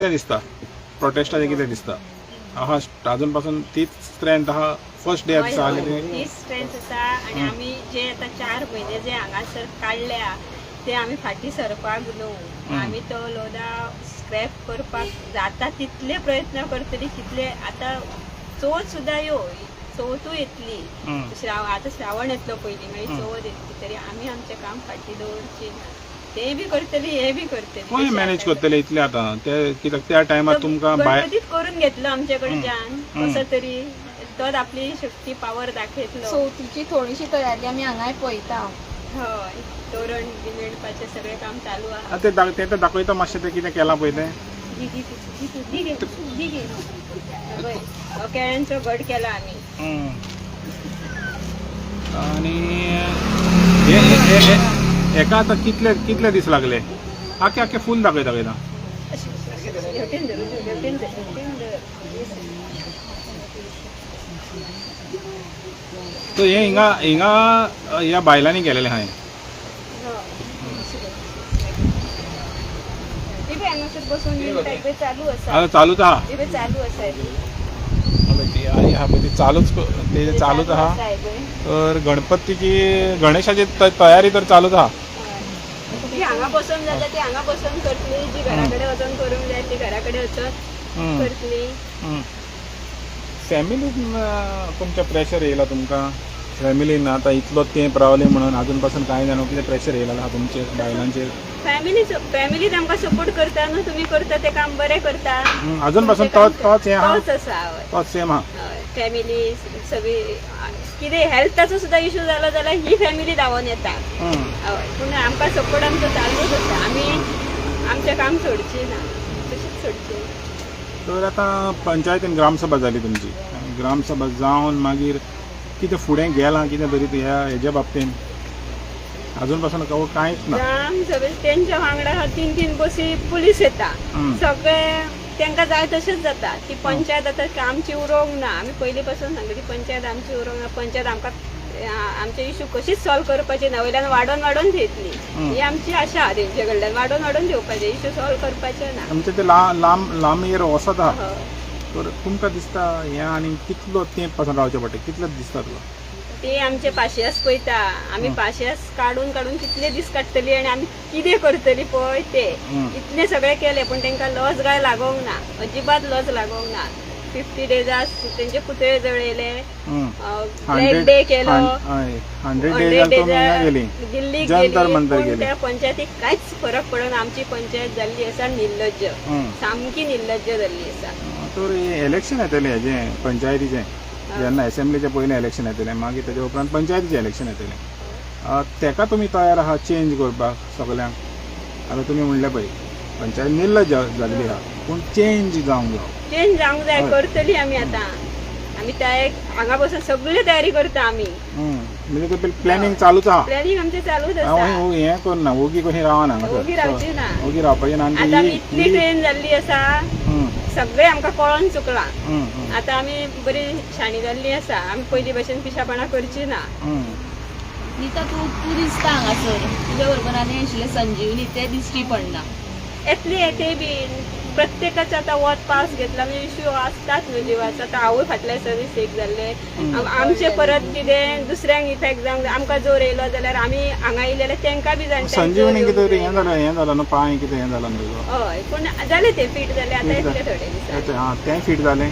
दिसता प्रोटेस्टाचे कितें दिसता आहा अजून पासून तीच स्ट्रेंथ आहा फर्स्ट डे आसा तीच स्ट्रेंथ आसा आनी आमी जे आतां 4 म्हयने जे हांगासर काडल्या ते आमी फाटी सरपाक न्हू आमी तो लोदा स्क्रॅप करपाक जाता तितले प्रयत्न करतली कितले आतां चवथ सुद्दां यो चवथूय येतली आतां श्रावण येतलो पयलीं मागीर चवथ येतली तरी आमी आमचें काम फाटी दवरची ते बी करतली हे बी करतली कोण मॅनेज करतले इतले आतां ते कित्याक त्या टायमार तुमकां गणपतीत करून घेतलो आमचे कडच्यान कसो तरी तोच आपली शक्ती पावर दाखयतलो चवथीची थोडीशी तयारी आमी हांगाय पळयता हय तोरण विणपाचें सगळें काम चालू आहा ते दाखयता मातशें ते कितें केलां पळय तें केळ्यांचो घट केला आमी आनी हेका आतां कितले दीस लागले आख्खे फूल दाखयता तो हे हिंगा ह्या बायलांनी केलेले हांवें चालूच आहा चालूच आहा तर गणपतीची गणेशाची तयारी तर चालूच आहा ती हांगा बसून जाता ती हांगा बसून करतली जी घराकडे वचून करूंक जाय ती घराकडे वचून करतली फॅमिलीन तुमच्या प्रेशर येयला तुमकां फॅमिलीन आतां इतलो तेंप रावले म्हणून अजून पासून कांय जाणा कितें प्रेशर येयला तुमचे बायलांचेर फॅमिलीच आमकां सपोर्ट करता न्हू तुमी करता ते काम बरें करता अजून पासून तोच हे आहा तोच आसा तोच सेम आहा फॅमिली सगळी कितें हेल्थाचो सुद्दां इशू जालो जाल्यार ही फॅमिली धांवन येता हय पूण आमकां सपोर्ट आमचो चालूच आसा आमी आमचें काम सोडची ना तशीच सोडची तर आतां पंचायतीन ग्रामसभा जाली तुमची ग्रामसभा जावन मागीर कितें फुडें गेलां कितें तरी हेज्या बाबतीन अजून पासून कांयच ना ग्रामसभेत तेंच्या वांगडा 3 बसी पुलीस येता सगळे तांकां जाय तशेंच जाता ती पंचायत आतां आमची उरोवंक ना आमी पयलीं पासून सांगता ती पंचायत आमची उरोवंक ना पंचायत आमकां आमचे इशू कशीच सॉल्व करपाचे ना वयल्यान वाडोवन थेयतली ही आमची आशा आहा तेंचे कडल्यान वाडोवन थेवपाचे इशू सॉल्व करपाचे ना आमचे ते लांब येर वसत आहा तर तुमकां दिसता हें आनी कितलो तेंप पासून रावचें पडटा कितलेच दिसता तुका ते आमचे पाशयेस पळयता आमी पाशयेस काडून कितले दीस काडटली आनी आमी कितें करतली पळय ते इतले सगळे केले पूण तांकां लज काय लागोंक ना अजिबात लज लागोंक ना 50 डेजास तेंचे पुतळे जळयले ब्लॅक डे केलो 100 डेजास दिल्लीक गेली त्या पंचायतीक कांयच फरक पडना आमची पंचायत जाल्ली आसा निर्लज्ज सामकी निर्लज्ज जाल्ली आसा तर इलेक्शन येतलें हेजें पंचायतीचें जेन्ना असेंब्लीचें पयलें इलेक्शन येतलें मागीर तेजे उपरांत पंचायतीचें इलेक्शन येतलें तेका तुमी तयार आहा चेंज करपाक सगल्यांक आतां तुमी म्हणलें पळय पंचायत निर्लज्ज जाल्ली आहा पूण चेंज जावंक जाय करतली आमी आतां आमी हांगा बसून सगळी तयारी करता आमी म्हणजे ते प्लॅनिंग चालूच आहा प्लॅनिंग आमचें चालूच आसा हें करना ओगी कशी रावना ओगी रावची ना ओगी रावपाचें ना आतां इतली ट्रेन जाल्ली आसा सगळे आमकां कळोन चुकलां आतां आमी बरी शाणी जाल्ली आसा आमी पयलीं भशेन पिशापणां करची ना नीता तूं दिसता हांगासर तुज्या बरोबर आनी आशिल्ले संजीवनी ते दिश्टी पडना येतले ते बीन प्रत्येकाचे आतां वत पास घेतला म्हणजे इश्यू आसतात न्हू जिवाचो आतां हांवूय फाटल्या सर्विसेक जाल्ले आमचे परत कितें दुसऱ्यांक इफेक्ट जावंक आमकां जोर येयलो जाल्यार आमी हांगा येयले तेंकां बी संजीवनी कितें हें जालां न्हू पांय कितें हें जालां न्हू हय पूण जालें तें फीट जालें आतां येतले थोडे दिस तें फीट जालें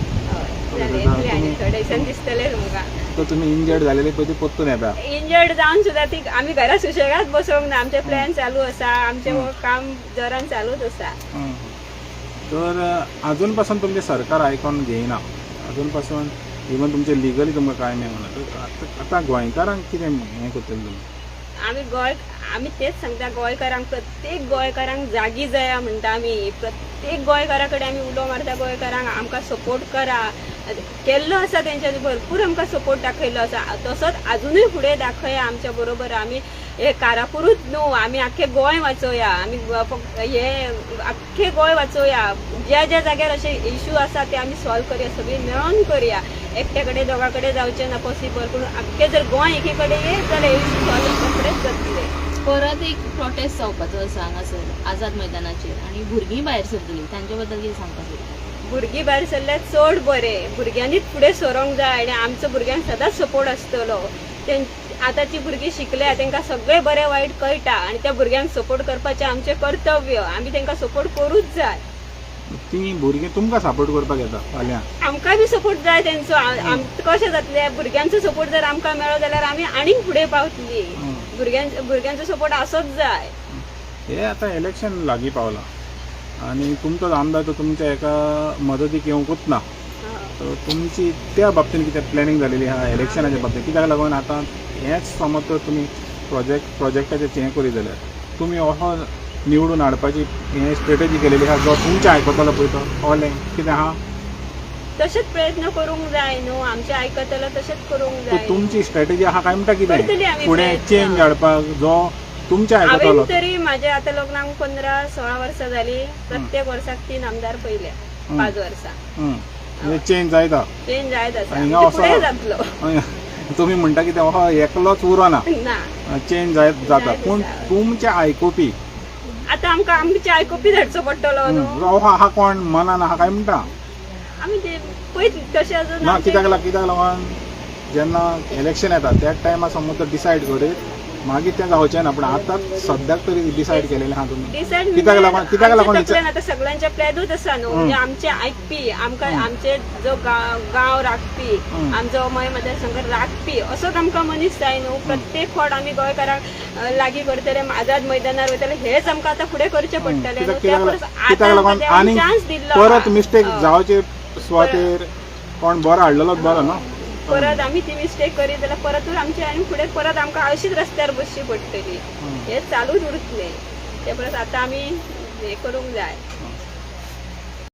थोडे दिसान दिसतले तुमकां तर तुमी इंजर्ड जालेले पळय ती पोत्तून येता इंजर्ड जावन सुद्दां ती आमी घरा सुशेगाद बसोंक ना आमचे प्लॅन चालू आसा आमचें काम जोरान चालूच आसा तर अजून पासून तुमचें सरकार आयकोन घेयना अजून पासून इवन तुमचे लिगली तुमकां कांय नाही म्हणा आतां गोंयकारांक कितें हें करतले तुमी आमी तेच सांगता गोंयकारांक प्रत्येक गोंयकारांक जागी जाया म्हणटा आमी प्रत्येक गोंयकारा कडेन आमी उलो मारता गोंयकारांक आमकां सपोर्ट करा केल्लो आसा तेंच्यांनी भरपूर आमकां सपोर्ट दाखयलो आसा तसोच अजुनूय फुडें दाखया आमच्या बरोबर आमी हे कारापुरूच न्हू आमी आख्खें गोंय वाचोवया आमी हे आख्खें गोंय वाचोवया ज्या ज्या जाग्यार अशे इश्यू आसा ते आमी सॉल्व करया सगळीं मेळोन करया एकट्या कडेन दोगा कडेन जावचें ना पॉसिबल पूण आख्खें जर गोंय एके कडेन येत जाल्यार इश्यू सॉल्व आमच्या कडेन जातले परत एक प्रोटेस्ट जावपाचो आसा हांगासर आझाद मैदानाचेर आनी भुरगीं भायर सरतलीं तांचे बद्दल कितें सांगपाक सोदता? भुरगीं भायर सरल्यार चड बरें, भुरग्यांनीच फुडें सरोंक जाय आनी आमचो भुरग्यांक सदांच सपोर्ट आसतलो. आतांची भुरगीं शिकल्या, तांकां सगळें बरें वायट कळटा आनी त्या भुरग्यांक सपोर्ट करपाचें आमचें कर्तव्य. आमी तांकां सपोर्ट करूच जाय. ती भुरगीं तुमकां सपोर्ट करपाक येता फाल्यां. आमकां बी सपोर्ट जाय तेंचो. कशें जातलें, भुरग्यांचो सपोर्ट जर आमकां मेळ्ळो जाल्यार आमी आनीक फुडें पावतलीं. भुरग्यांचो सपोर्ट आसोच जाय. हे आतां इलेक्शन लागीं पावलां आनी तुमचो आमदार तो तुमच्या एका मदतीक येवंकूच ना. सो तुमची त्या बाबतींत कितें प्लॅनिंग जालेली आहा इलेक्शनाच्या बाबतींत? कित्याक लागून आतां हेंच समज तर तुमी प्रोजेक्टाचें हें करीत जाल्यार तुमी असो निवडून हाडपाची हें स्ट्रेटजी केलेली आहा जो तुमचें आयकतलो पळय तो ओलें कितें आहा? तशेंच प्रयत्न करूंक जाय न्हू. आमचें आयकतलो तशेंच करूंक सो जाय. तुमची स्ट्रेटजी आहा काय म्हणटा करतलीं कितें आमी फुडें प्रयत्न. चेंज हाडपाक जो तुमच्या आयकतलो? हांवें तरी म्हाज्या आतां लग्नाक 15-16 वर्सां जालीं. प्रत्येक वर्साक 3 आमदार पयले 5 वर्सां. म्हणजे चेंज जायता. चेंज जायत आसा. हिंगा म्हणजे असो- फुडें जातलो तुमी म्हणटा कितें हो एकलोच उरना, ना. चेंज जाता. जायत पूण आसा. तुमचे आयकुपी आतां आमकां आमचे आयकुपी धाडचो पडटलो न्हू. हो आहा कोण मनान आहा काय म्हणटा? आमी ते पळयत तशें अजून ना आमचें- कित्याक लागून जेन्ना इलेक्शन येता त्या टायमार समज तर डिसायड करीत मागीर तें जावचें ना. पूण आतां सद्याक तरी डिसायड केलेलें आहा तुमी. डिसायड कित्याक लागून आता सगळ्यांच्या प्लॅनूच आसा न्हू. म्हणजे आमचे आयकपी, आमकां आमचे जो गांव राखपी, आमचो अमय मतदारसंघ राखपी असोच आमकां मनीस जाय न्हू. प्रत्येक फावट आमी गोंयकारांक लागीं करतले, आझाद मैदानार वयतले, हेच आमकां आतां फुडें करचें पडटलें न्हू. कित्याक लागून आनी चान्स दिल्लो परत मिस्टेक जावचे सुवातेर कोण बरो हाडलेलोच बरो न्हू. परत आमी ती मिस्टेक करीत जाल्यार परतूच आमची आनी फुडें परत आमकां अशीच रस्त्यार बसची पडटली. हे चालूच उरतलें. ते परत आतां आमी हें करूंक जाय.